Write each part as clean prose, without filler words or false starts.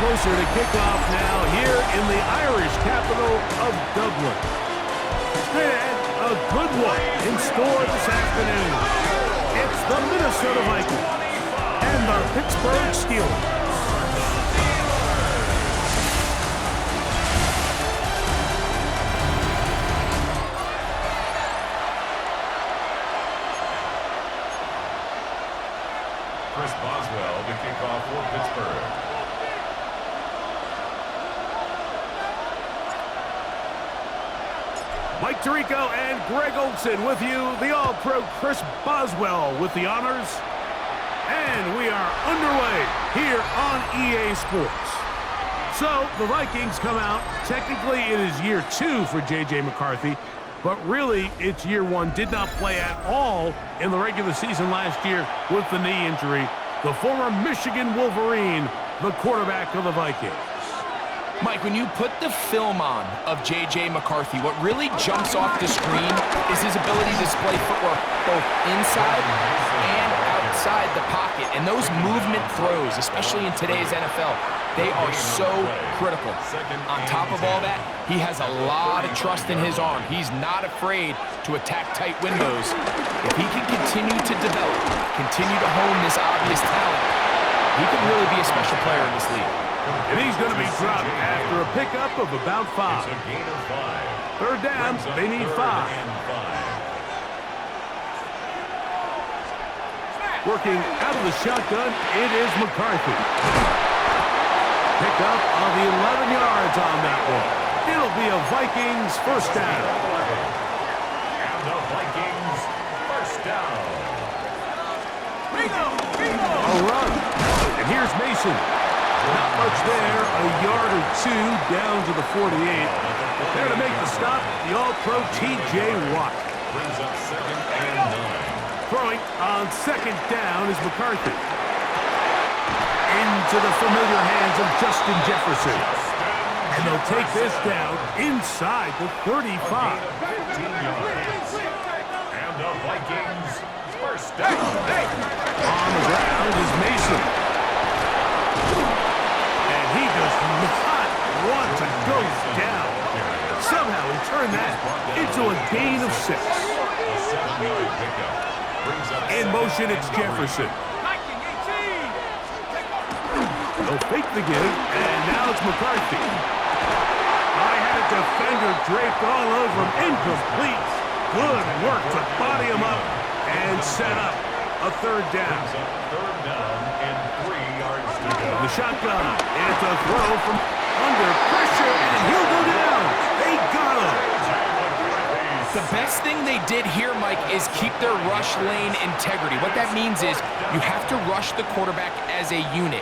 closer to kickoff now here in the Irish capital of Dublin. And a good one in store this afternoon. It's the Minnesota Vikings and the Pittsburgh Steelers. Chris Boswell to kick off for Pittsburgh. Mike Tirico and Greg Olson with you. The All-Pro Chris Boswell with the honors. And we are underway here on EA Sports. So the Vikings come out. Technically, it is year 2 for J.J. McCarthy. But really, it's year 1. Did not play at all in the regular season last year with the knee injury. The former Michigan Wolverine, the quarterback of the Vikings. Mike, when you put the film on of J.J. McCarthy, what really jumps off the screen is his ability to display footwork both inside and outside the pocket. And those movement throws, especially in today's NFL, they are so critical. On top of all that, he has a lot of trust in his arm. He's not afraid to attack tight windows. If he can continue to develop, continue to hone this obvious talent, he can really be a special player in this league. And he's going to be dropped after a pickup of about 5. Third down, they need 5. Working out of the shotgun, it is McCarthy. Pick up on the 11 yards on that one. It'll be a Vikings first down. And the Vikings first down. A run. And here's Mason. Not much there. A yard or 2 down to the 48. There to make the stop, the All-Pro T.J. Watt. Brings up 2nd and 9. Throwing on 2nd down is McCarthy. Into the familiar hands of Justin Jefferson. And they'll take this down inside the 35. 15 yards. And the Vikings first down. On the ground is Mason. And he does not want to go down. Somehow he turned that into a gain of 6. A 7-yard pickup. Brings up In motion, it's Jefferson. They'll fake the give, and now it's McCarthy. I had a defender draped all over him. Incomplete. Good work to body him up and set up a 3rd down. Third down and 3 yards to go. The shotgun. It's a throw from under pressure, and he'll go down. They got him. The best thing they did here, Mike, is keep their rush lane integrity. What that means is you have to rush the quarterback as a unit.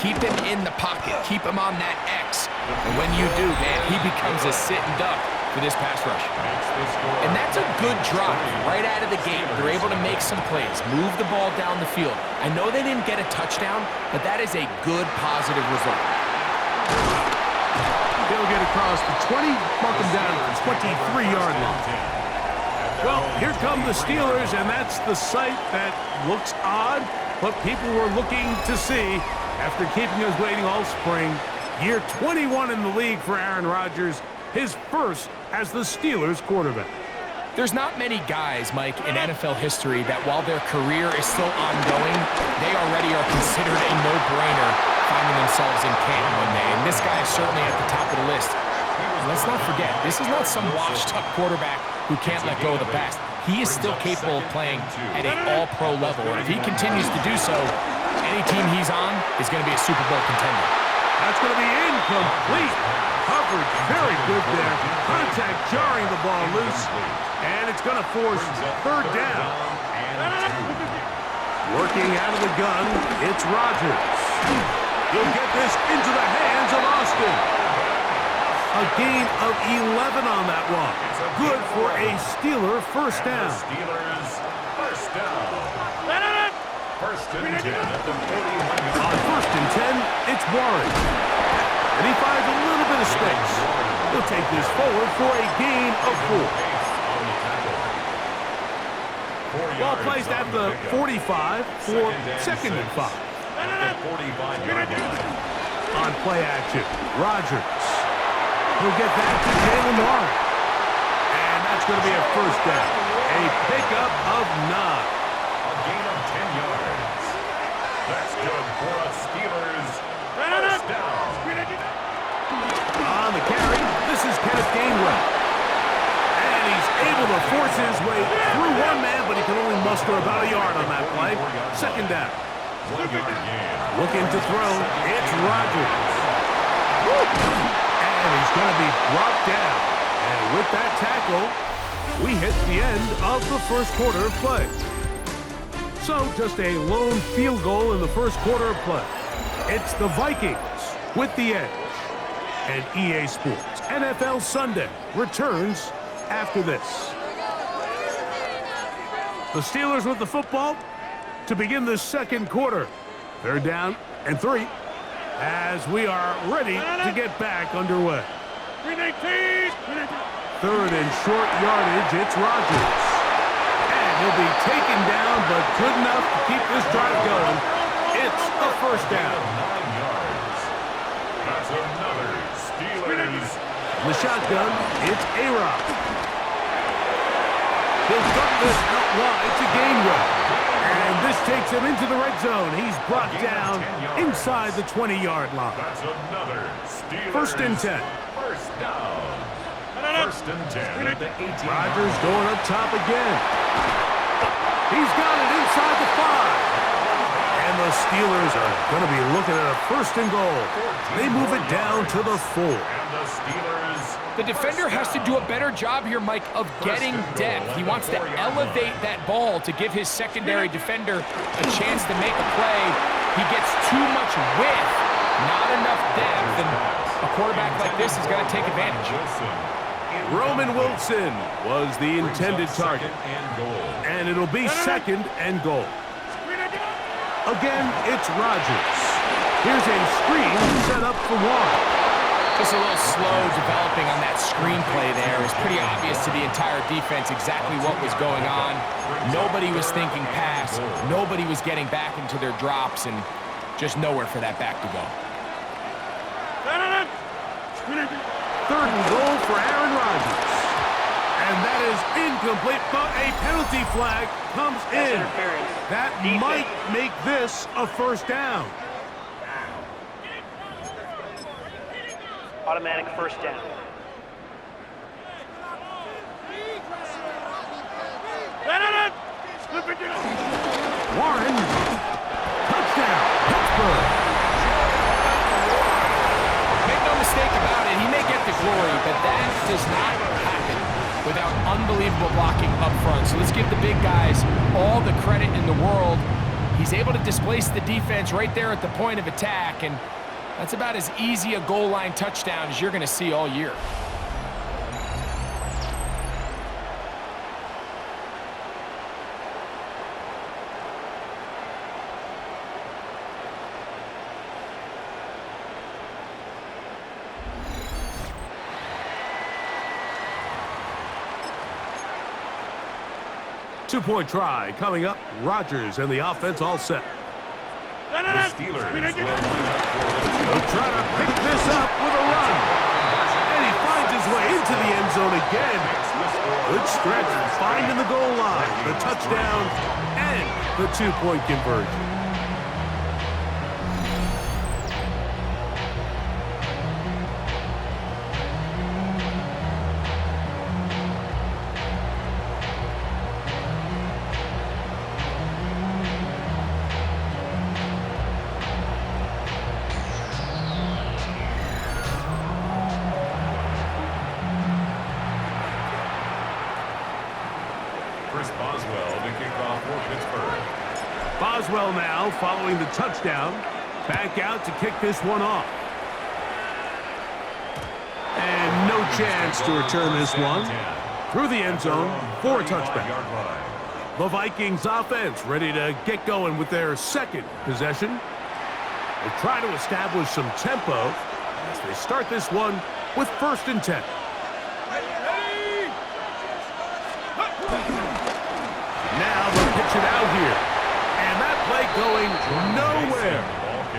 Keep him in the pocket. Keep him on that X. And when you do, man, he becomes a sitting duck for this pass rush. And that's a good drive right out of the gate. They're able to make some plays, move the ball down the field. I know they didn't get a touchdown, but that is a good, positive result. They'll get across the 20, mark them down at the 23-yard line. Well, here come the Steelers, and that's the sight that looks odd, but people were looking to see after keeping us waiting all spring. Year 21 in the league for Aaron Rodgers, his first as the Steelers quarterback. There's not many guys, Mike, in NFL history that while their career is still ongoing, they already are considered a no-brainer finding themselves in camp one day. And this guy is certainly at the top of the list. And let's not forget, this is not some washed-up quarterback who can't let go of the past. He is still capable of playing at an all-pro level. And if he continues to do so, any team he's on is going to be a Super Bowl contender. That's going to be incomplete. Coverage very good there. Contact jarring the ball loose. And it's going to force 3rd down. Working out of the gun, it's Rodgers. He'll get this into the hands of Austin. A gain of 11 on that one. Good for a Steeler first down. Steelers first down. First and 10 at the 40. On 1st and 10, it's Warren. And he finds a little bit of space. He'll take this forward for a gain of 4. Ball placed at the 45 for 2nd and 5. At the 45-yard line. on play action. Rodgers. He'll get that to Jalen Warren. And that's going to be a first down. A pickup of 9. A gain of 10 yards. That's good for a Steelers first down. On the carry, this is Kenneth Gainwell. And he's able to force his way through one man, but he can only muster about a yard on that play. Second down. 1 yard gain. Looking to throw, it's Rodgers. And he's going to be brought down. And with that tackle, we hit the end of the first quarter of play. So just a lone field goal in the first quarter of play. It's the Vikings with the edge. And EA Sports NFL Sunday returns after this. The Steelers with the football to begin the second quarter. They're down and 3 as we are ready to get back underway. Third and short yardage, it's Rodgers. And he'll be taken down, but good enough to keep this drive going. It's a first down. 9 yards. That's another Steelers. The shotgun, it's A-Rob. He'll dump this out wide to Gainwell. And this takes him into the red zone. He's brought down inside the 20-yard line. That's another Steelers. First and 10. First down. First and 10 at the 18. Rodgers going up top again. He's got it inside the 5. And the Steelers are going to be looking at a first and goal. They move it down to the 4. And the Steelers. The defender has to do a better job here, Mike, of getting depth. He wants to elevate that ball to give his secondary defender a chance to make a play. He gets too much width, not enough depth, and a quarterback like this is going to take advantage. Roman Wilson was the intended target. And it'll be second and goal. Again, it's Rodgers. Here's a screen set up for Warren. Just a little slow developing on that screenplay there. It was pretty obvious to the entire defense exactly what was going on. Nobody was thinking pass. Nobody was getting back into their drops, and just nowhere for that back to go. Third and goal for Aaron Rodgers. And that is incomplete, but a penalty flag comes in. That might make this a first down. Automatic first down. Warren, touchdown, Pittsburgh. Make no mistake about it, he may get the glory, but that does not happen without unbelievable blocking up front. So let's give the big guys all the credit in the world. He's able to displace the defense right there at the point of attack, and that's about as easy a goal line touchdown as you're going to see all year. Two-point try coming up. Rodgers and the offense all set. The Steelers will line up He'll try to pick this up with a run. And he finds his way into the end zone again. Good stretch, finding the goal line, the touchdown, and the two-point conversion. Boswell now following the touchdown. Back out to kick this one off. And no chance to return this one. Through the end zone for a touchback. The Vikings offense ready to get going with their second possession. They try to establish some tempo as they start this one with first and 10. Now they'll pitch it out here. And that play going nowhere.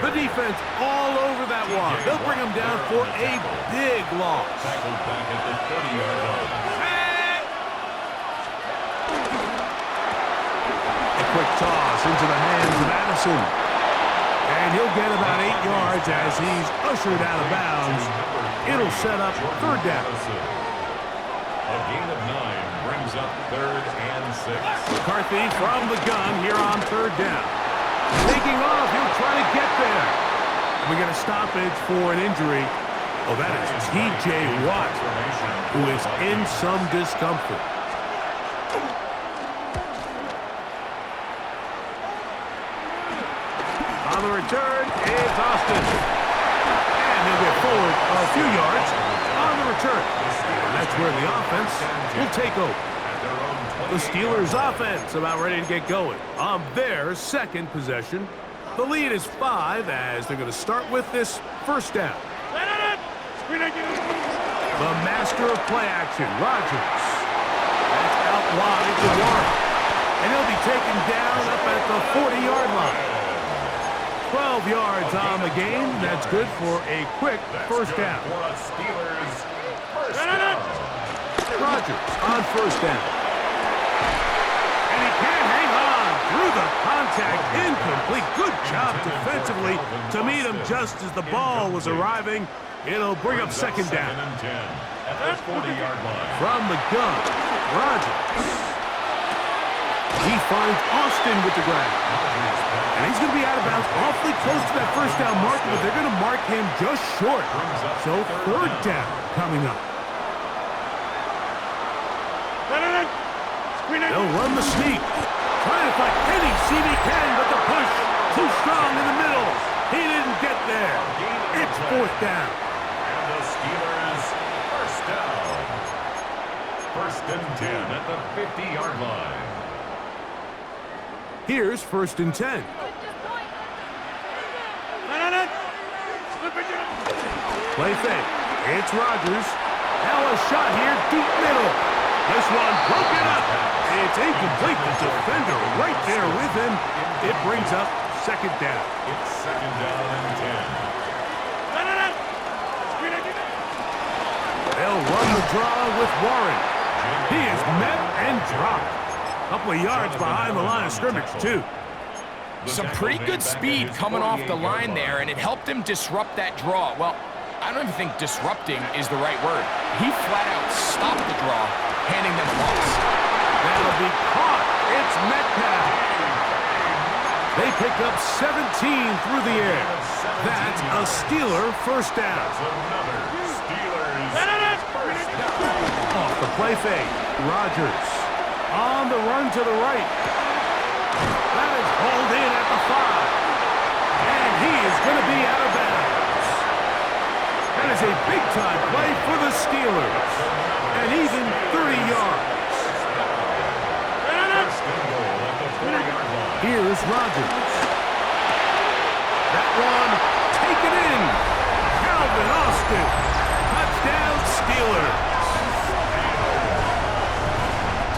The defense all over that one. They'll bring him down for a big loss. Tackled back at the 30-yard line. A quick toss into the hands of Addison. And he'll get about 8 yards as he's ushered out of bounds. It'll set up third down. A gain of 9 brings up 3rd and 6. McCarthy from the gun here on third down. Taking off, he'll try to get there. We get a stoppage for an injury. Oh, that is T.J. Watt, who is in some discomfort. On the return, it's Austin. And he'll get forward a few yards on the return. And that's where the offense will take over. The Steelers' offense about ready to get going on their second possession. The lead is 5 as they're going to start with this first down. The master of play action, Rodgers. That's out wide to Warren. And he'll be taken down up at the 40-yard line. 12 yards on the game. That's good for a quick first down. Rodgers on first down. And he can't hang on through the contact. Incomplete. Good job defensively to meet him just as the ball was arriving. It'll bring up second down. From the gun, Rodgers. He finds Austin with the grab. And he's going to be out of bounds awfully close to that first down marker, but they're going to mark him just short. So third down coming up. They'll run the sneak. Trying to find any seam he can, but the push too strong in the middle. He didn't get there. It's fourth down. And the Steelers first down. 1st and 10 at the 50-yard line. Here's 1st and 10. Play fake. It's Rodgers. Now a shot here, deep middle. This one broken up. It's incomplete. The defender right there with him. It brings up second down. It's 2nd down and 10. They'll run the draw with Warren. He is met and dropped. A couple of yards behind the line of scrimmage, too. Some pretty good speed coming off the line there, and it helped him disrupt that draw. Well, I don't even think disrupting is the right word. He flat out stopped the draw, handing them a loss. That'll be caught. It's Metcalf. They pick up 17 through the air. That's a Steeler first down. Off the play fake. Rodgers on the run to the right. That is hauled in at the 5. And he is going to be out of bounds. That is a big-time play for the Steelers. And even 30 yards. Here's Rodgers. That one taken in. Calvin Austin. Touchdown Steelers.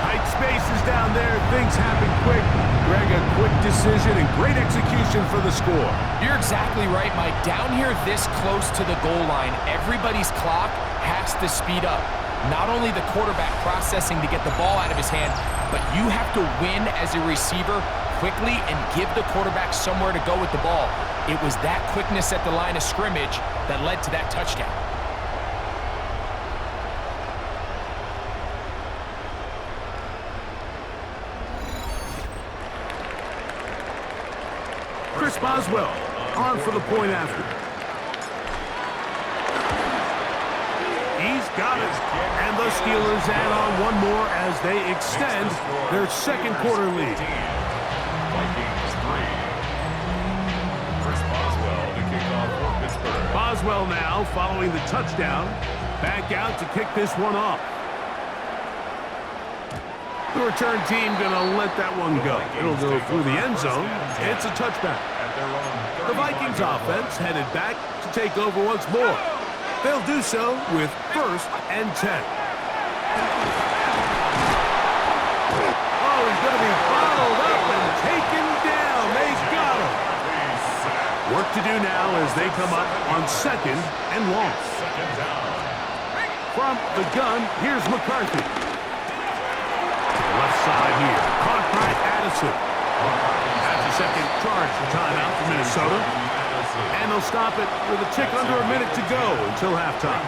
Tight spaces down there. Things happen quick. Greg, a quick decision and great execution for the score. You're exactly right, Mike. Down here this close to the goal line, everybody's clock has to speed up. Not only the quarterback processing to get the ball out of his hand, but you have to win as a receiver quickly and give the quarterback somewhere to go with the ball. It was that quickness at the line of scrimmage that led to that touchdown. Chris Boswell on for the point after. He's got it. And the Steelers add on one more as they extend their second quarter lead. Vikings 3. Chris Boswell to kick off for Pittsburgh. Boswell now following the touchdown. Back out to kick this one off. The return team going to let that one go. It'll go through the end zone. It's a touchback. The Vikings offense headed back to take over once more. They'll do so with 1st and 10. Oh, he's going to be bottled up and taken down. They got him. Work work to do now as they come up on 2nd and long. Second down. From the gun, here's McCarthy. Left side here, caught by Addison. That's a second charge for timeout for Minnesota. And they'll stop it with a tick under a minute to go until halftime.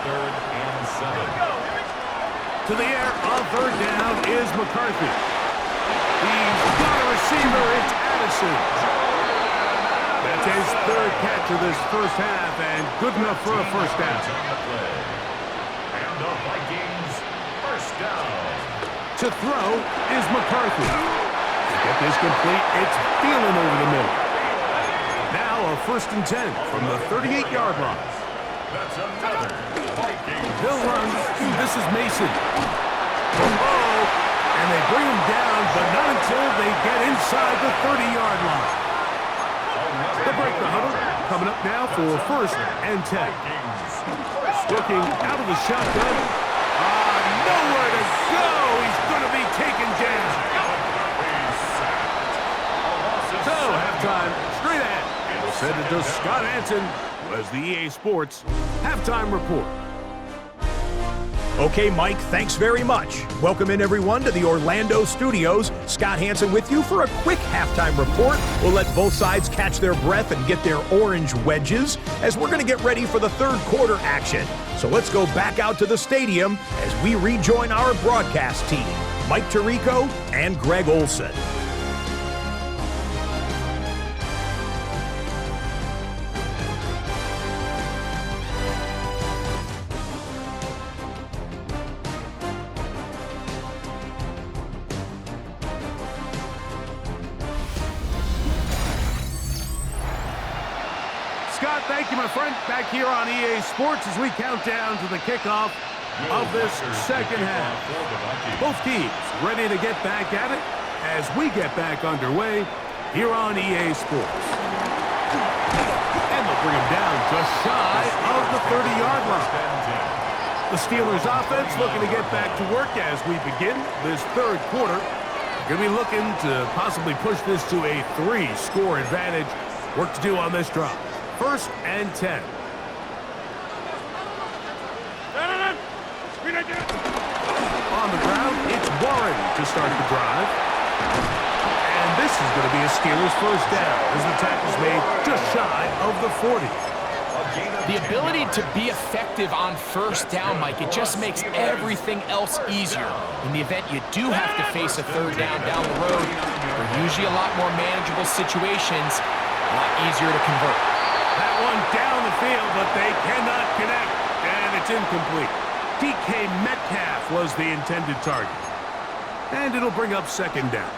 Third and 7. To the air on 3rd down is McCarthy. He's got a receiver, it's Addison. That's his 3rd catch of this first half and good enough for a first down. And the Vikings first down. To throw is McCarthy. To get this complete, it's Thielen over the middle. Now a 1st and 10 from the 38-yard line. That's another Vikings. He'll run. This is Mason. Oh, and they bring him down, but not until they get inside the 30-yard line. They'll break the huddle. Coming up now for 1st and 10. Working out of the shotgun. Nowhere to go. He's going to be taken down. So, halftime, straight ahead. We'll send it to Scott Hansen, who has the EA Sports Halftime Report. Okay, Mike, thanks very much. Welcome in, everyone, to the Orlando studios. Scott Hansen with you for a quick halftime report. We'll let both sides catch their breath and get their orange wedges as we're going to get ready for the 3rd quarter action. So let's go back out to the stadium as we rejoin our broadcast team, Mike Tirico and Greg Olson. Scott, thank you, my friend. Back here on EA Sports as we count down to the kickoff of this second half. Both teams ready to get back at it as we get back underway here on EA Sports. And they'll bring him down just shy of the 30-yard line. The Steelers offense looking to get back to work as we begin this 3rd quarter. Going to be looking to possibly push this to a 3-score advantage. Work to do on this drive. 1st and 10. On the ground, it's Warren to start the drive. And this is going to be a Steelers first down as the tackle's made just shy of the 40. The ability to be effective on 1st down, Mike, it just makes everything else easier. In the event you do have to face a 3rd down the road, they're usually a lot more manageable situations, a lot easier to convert. That one down the field, but they cannot connect, and it's incomplete. DK Metcalf was the intended target. And it'll bring up 2nd down.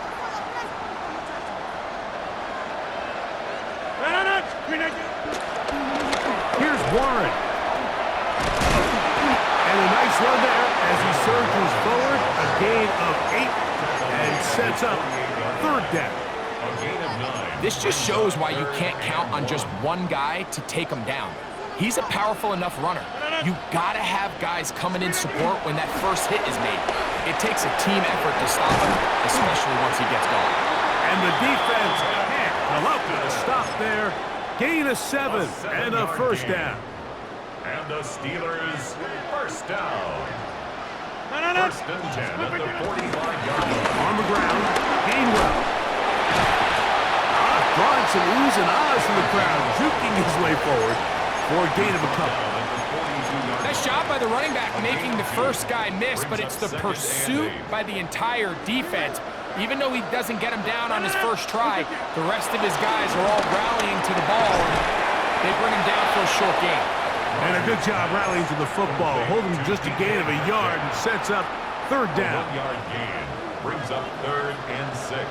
Here's Warren. And a nice run there as he surges forward. A gain of 8 and sets up 3rd down. This just shows why you can't count on just one guy to take him down. He's a powerful enough runner. You gotta have guys coming in support when that first hit is made. It takes a team effort to stop him, especially once he gets going. And the defense can't come up with a stop there. Gain of 7 and a first down. And the Steelers first down. 1st and 10 at the 45-yard line. On the ground, Gainwell. Drawing some oohs and ahs from the crowd, juking his way forward for a gain of a couple. Nice job by the running back making the first guy miss, but it's the pursuit by the entire defense. Even though he doesn't get him down on his first try, the rest of his guys are all rallying to the ball, and they bring him down for a short gain. And a good job rallying to the football, holding just a gain of a yard and sets up 3rd down. 1-yard gain brings up 3rd and 6.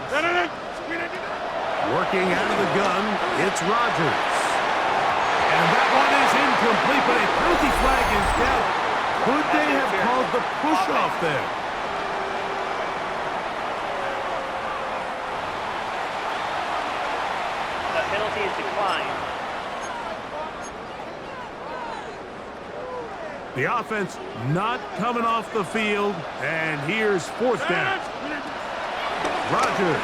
Working out of the gun, it's Rodgers. And that one is incomplete, but a penalty flag is down. Could they have called the push-off there? The penalty is declined. The offense not coming off the field, and here's 4th down. Rodgers.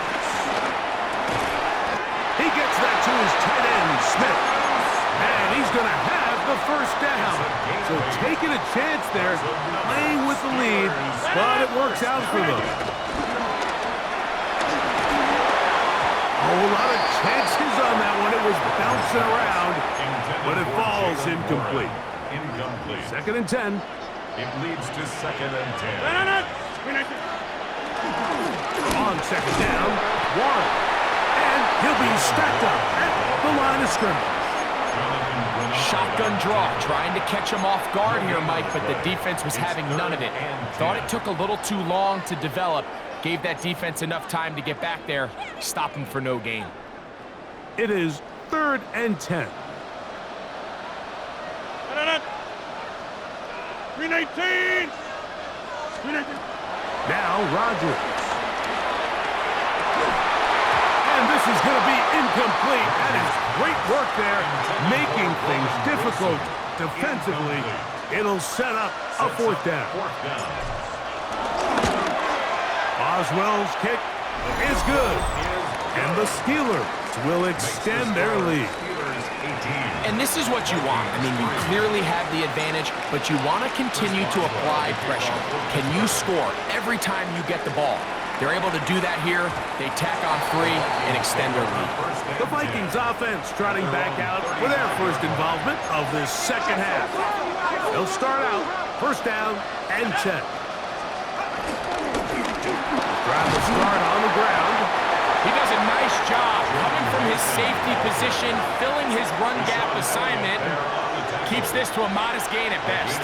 He gets that to his tight end, Smith. And he's going to have the first down. So taking a chance there, playing with the lead, but it works out for them. A whole lot of chances on that one. It was bouncing around, but it falls incomplete. Second and 10. It leads to second and 10. On second down, 1. And he'll be stacked up at the line of scrimmage. Shotgun draw, trying to catch him off guard here, Mike, but the defense was having none of it. Thought it took a little too long to develop. Gave that defense enough time to get back there, stop him for no gain. It is third and 10. 319. Now Rodgers. And this is going to be incomplete. That is great work there, making things difficult defensively. It'll set up a fourth down. Boswell's kick is good. And the Steelers will extend their lead. And this is what you want. I mean, you clearly have the advantage, but you want to continue to apply pressure. Can you score every time you get the ball? They're able to do that here. They tack on 3 and extend their lead. The Vikings offense trotting back out for their first involvement of this second half. They'll start out first down and 10. Drive to start on the ground. He does a nice job coming from his safety position, filling his run gap assignment. Keeps this to a modest gain at best.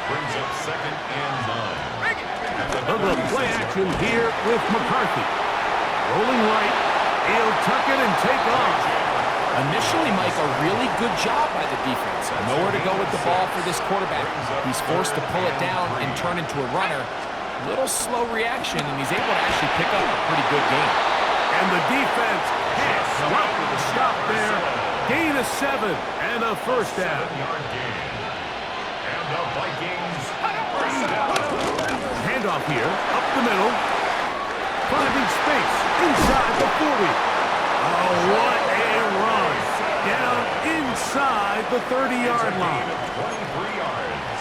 Brings up second and 9. A little play action here with McCarthy. Rolling right. He'll tuck it and take off. Initially, Mike, a really good job by the defense. Nowhere to go with the ball for this quarterback. He's forced to pull it down and turn into a runner. Little slow reaction, and he's able to actually pick up a pretty good game. And the defense can't stop with a stop there. Gain of 7 and a first down. And the Vikings first down. Handoff here, up the middle. Finding space inside the 40. Oh, what a run. Down inside the 30-yard line. 23 yards.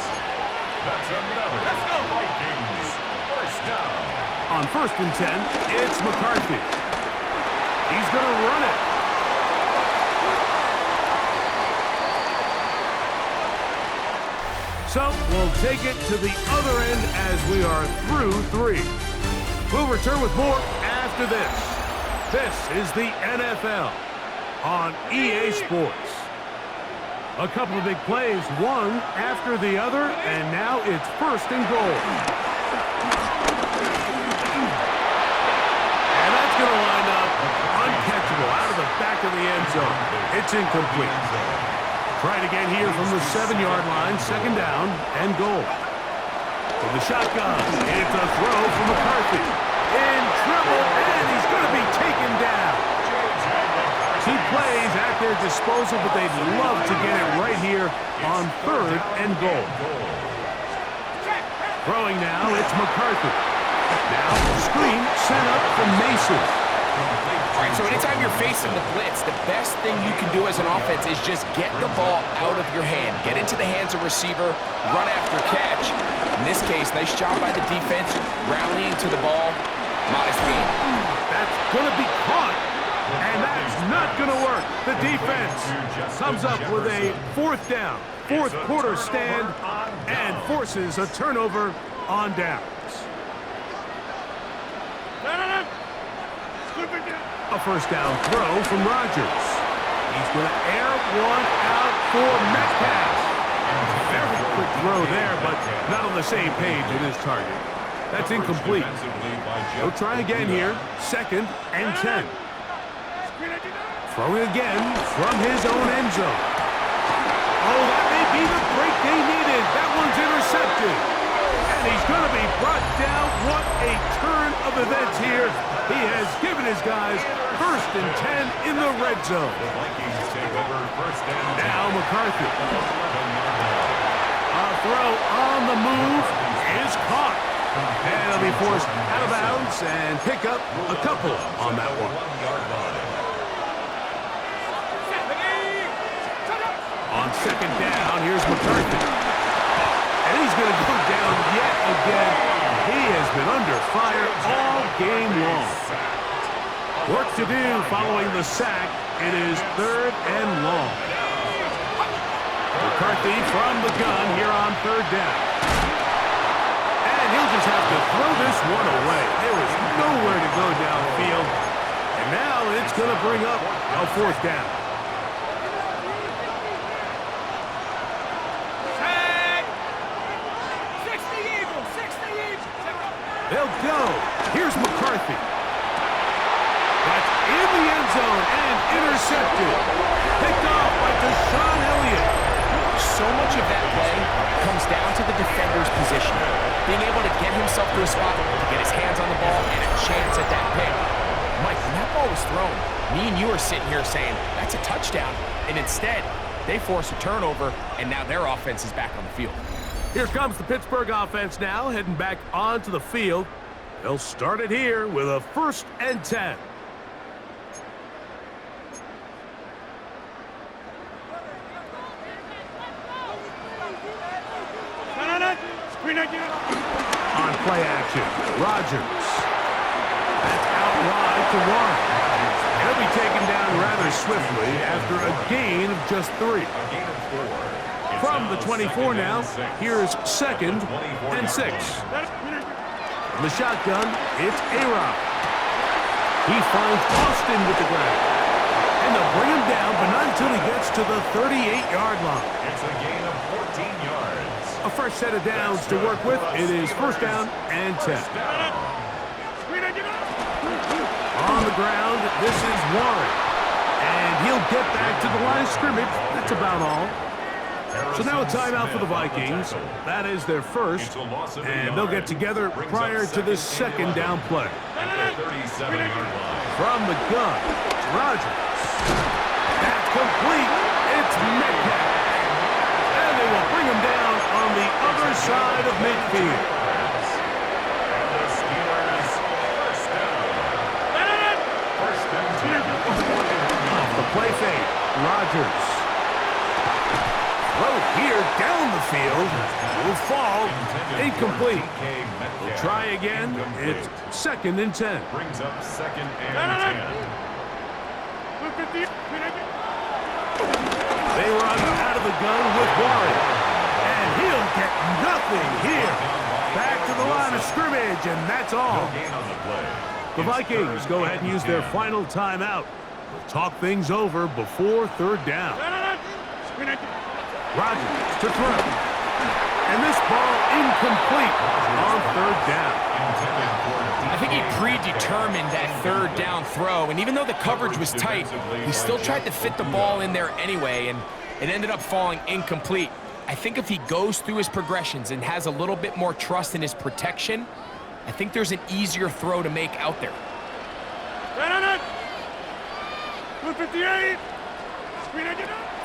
That's another Vikings first down. On first and 10, it's McCarthy. He's going to run it. So we'll take it to the other end as we are through 3. We'll return with more after this. This is the NFL on EA Sports. A couple of big plays, one after the other, and now it's first and goal. And that's going to line up uncatchable out of the back of the end zone. It's incomplete. Trying again here from the 7-yard line, second down and goal. With the shotgun, it's a throw from McCarthy. In trouble, and he's going to be taken down. 2 plays at their disposal, but they'd love to get it right here on third and goal. Throwing now, it's McCarthy. Now, screen sent up from Mason. All right, so anytime you're facing the blitz, the best thing you can do as an offense is just get the ball out of your hand. Get into the hands of receiver, run after catch. In this case, nice job by the defense, rallying to the ball. Modest gain. That's going to be caught, and that's not going to work. The defense comes up with a fourth down, fourth quarter stand, and forces a turnover on downs. A first down throw from Rodgers. He's going to air one out for Metcalf. Very quick throw there, but not on the same page with his target. That's incomplete. He'll try again here, second and 10. Throwing again from his own end zone. Oh, that may be the break they needed. That one's intercepted. And he's going to be brought down. What a turn of events here. He has given his guys first and 10 in the red zone. Now McCarthy. A throw on the move is caught. And he'll be forced out of bounds and pick up a couple on that one. second down. Here's McCarthy. And he's going to go down yet again. He has been under fire all game long. Work to do following the sack. It is 3rd and long. McCarthy from the gun here on 3rd down. And he'll just have to throw this one away. There is nowhere to go downfield. And now it's going to bring up a 4th down. They'll go. Here's McCarthy. That's in the end zone and intercepted. Picked off by Deshaun Elliott. So much of that play comes down to the defender's position. Being able to get himself to a spot, to get his hands on the ball, and a chance at that pick. Mike, when that ball was thrown, me and you are sitting here saying, that's a touchdown. And instead, they force a turnover, and now their offense is back on the field. Here comes the Pittsburgh offense now, heading back onto the field. They'll start it here with a 1st and 10. On play action, Rodgers. That's out wide to Warren. He'll be taken down rather swiftly after a gain of just 3. From the 24 now, here's 2nd and 6. From the shotgun, it's A-Rod. He finds Austin with the grab. And they'll bring him down, but not until he gets to the 38-yard line. It's a gain of 14 yards. A fresh set of downs to work with. It is 1st down and 10. On the ground, this is Warren. And he'll get back to the line of scrimmage. That's about all. So now a timeout for the Vikings. That is their first. And they'll get together prior to this 2nd down play. From the gun, Rodgers. That's complete. It's Metcalf. And they will bring him down on the other side of midfield. Off the play fake, Rodgers. Throw here down the field. Will fall. Incomplete. We'll try again. It's 2nd and 10. Brings up 2nd and 10. They run out of the gun with Warren. And he'll get nothing here. Back to the line of scrimmage, and that's all. The Vikings go ahead and use their final timeout. We'll talk things over before 3rd down. Rodgers to throw. And this ball incomplete on 3rd down. I think he predetermined that 3rd down throw, and even though the coverage was tight, he still tried to fit the ball in there anyway, and it ended up falling incomplete. I think if he goes through his progressions and has a little bit more trust in his protection, I think there's an easier throw to make out there.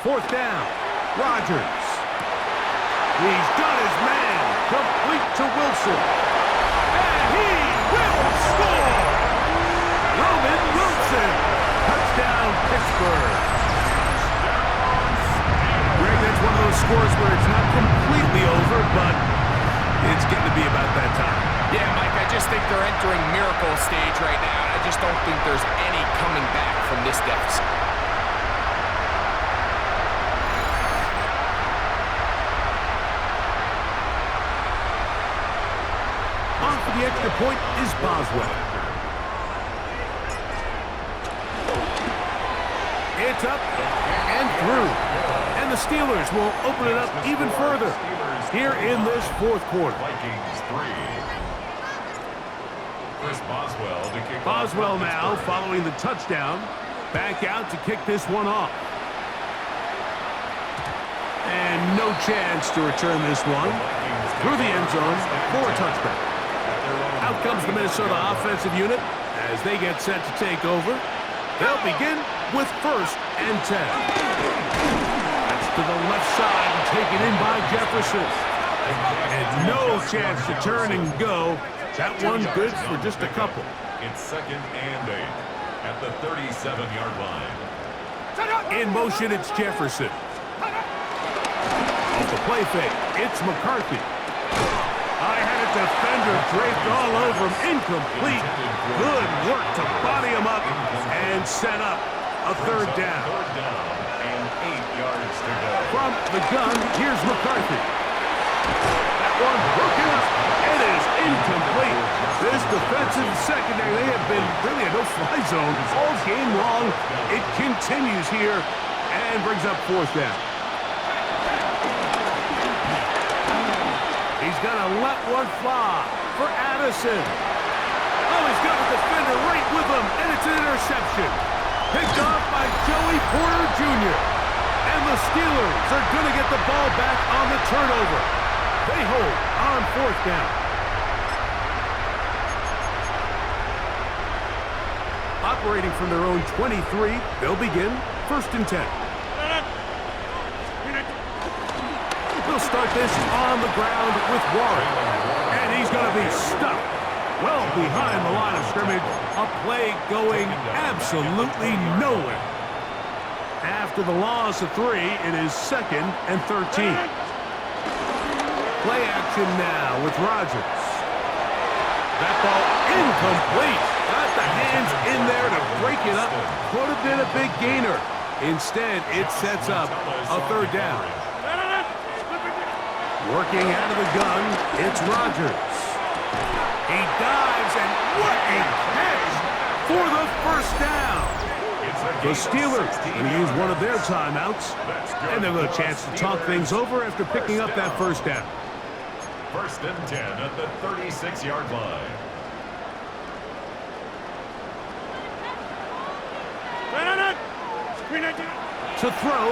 4th down. Rodgers. He's got his man. Complete to Wilson. And he will score! Roman Wilson. Touchdown, Pittsburgh. Greg, that's one of those scores where it's not completely over, but it's getting to be about that time. Yeah, Mike, I just think they're entering miracle stage right now. I just don't think there's any coming back from this deficit. On for the extra point is Boswell. It's up and through. And the Steelers will open it up even further here in this 4th quarter. Vikings 3. Chris Boswell to kick Boswell now following the touchdown. Back out to kick this one off. And no chance to return this one through the end zone for a touchback. Out comes the Minnesota offensive unit as they get set to take over. They'll begin with 1st and 10. That's to the left side and taken in by Jefferson. And no chance to turn and go. That one good for just a couple. It's 2nd and 8 at the 37-yard line. In motion, it's Jefferson. The play fake. It's McCarthy. I had a defender draped all over him. Incomplete. Good work to body him up and set up a third down. Third down and 8 yards to go. From the gun, here's McCarthy. That one broken up. It is incomplete. This defensive secondary, they have been really a no-fly zone all game long. It continues here and brings up fourth down. He's going to let one fly for Addison. Oh, he's got a defender right with him, and it's an interception. Picked off by Joey Porter Jr. And the Steelers are going to get the ball back on the turnover. They hold on fourth down. Operating from their own 23, they'll begin first and 10. They'll start this on the ground with Warren. And he's going to be stuck well behind the line of scrimmage. A play going absolutely nowhere. After the loss of 3, it is 2nd and 13. Play action now with Rodgers. That ball incomplete. Got the hands in there to break it up. Could have been a big gainer. Instead, it sets up a third down. Working out of the gun, it's Rodgers. He dives, and what a catch for the first down. The Steelers going to use one of their timeouts, and they'll get a chance to talk things over after picking up that first down. First and 10 at the 36-yard line. To throw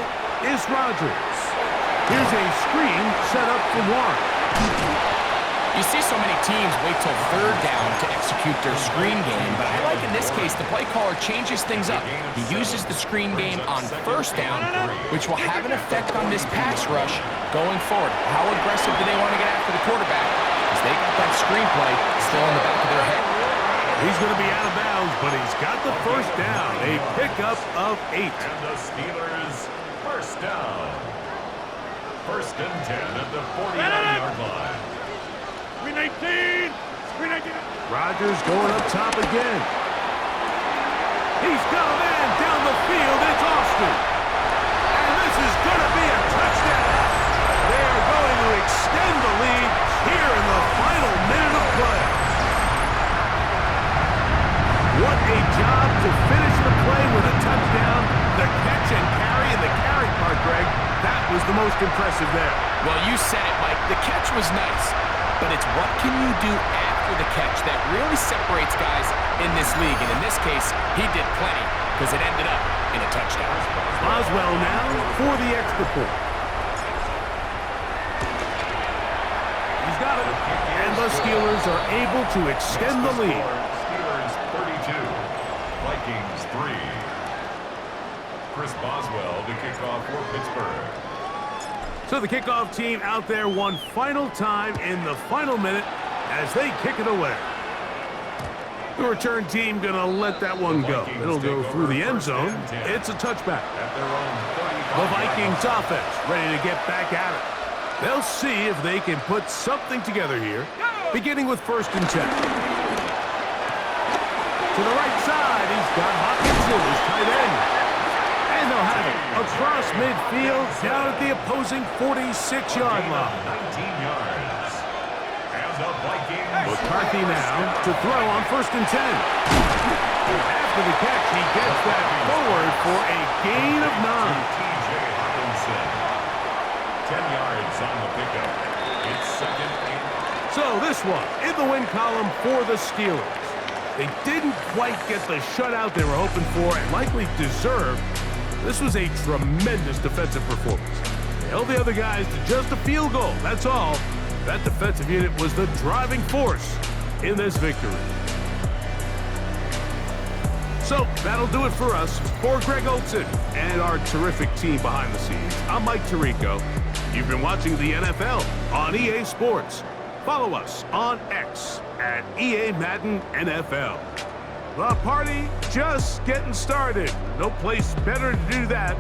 is Rodgers. Here's a screen set up for Warren. You see so many teams wait till third down to execute their screen game, but I like in this case the play caller changes things up. He uses the screen game on first down, which will have an effect on this pass rush going forward. How aggressive do they want to get after the quarterback? Because they got that screen play still in the back of their head. He's going to be out of bounds, but he's got the first down. A pickup of 8. And the Steelers first down. First and 10 at the 49-yard line. Rodgers going up top again. He's got a man down the field. It's Austin. And this is going to be a touchdown. They are going to extend the lead here in the final minute of play. What a job to finish the play with a touchdown. The catch and carry, and the carry part, Greg, that was the most impressive there. Well, you said it, Mike. The catch was nice, but it's what can you do after the catch that really separates guys in this league. And in this case, he did plenty because it ended up in a touchdown. Boswell now for the extra point. He's got it. And the Steelers are able to extend the lead. Steelers 32, Vikings 3. Chris Boswell to kick off for Pittsburgh. So the kickoff team out there one final time in the final minute as they kick it away. The return team going to let that one go. It'll go through the end zone. It's a touchback. The Vikings offense ready to get back at it. They'll see if they can put something together here, beginning with first and 10. To the right side, he's got Hopkinson, his tight end. And they'll have it across midfield down at the opposing 46-yard line. 19 yards. And the Vikings. McCarthy now to throw on first and 10. After the catch, he gets that forward for a gain of 9. T.J. Hopkinson. 10 yards on the pickup. It's second and 8. So this one in the win column for the Steelers. They didn't quite get the shutout they were hoping for and likely deserved. This was a tremendous defensive performance. They held the other guys to just a field goal, that's all. That defensive unit was the driving force in this victory. So that'll do it for us. For Greg Olson and our terrific team behind the scenes, I'm Mike Tirico. You've been watching the NFL on EA Sports. Follow us on X at EA Madden NFL. The party just getting started. No place better to do that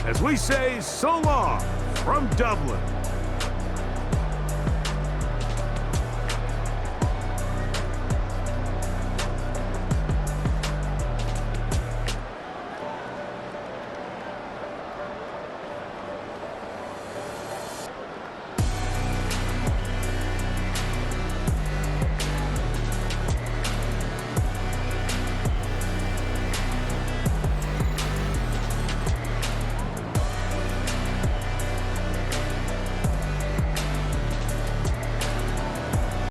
as we say so long from Dublin.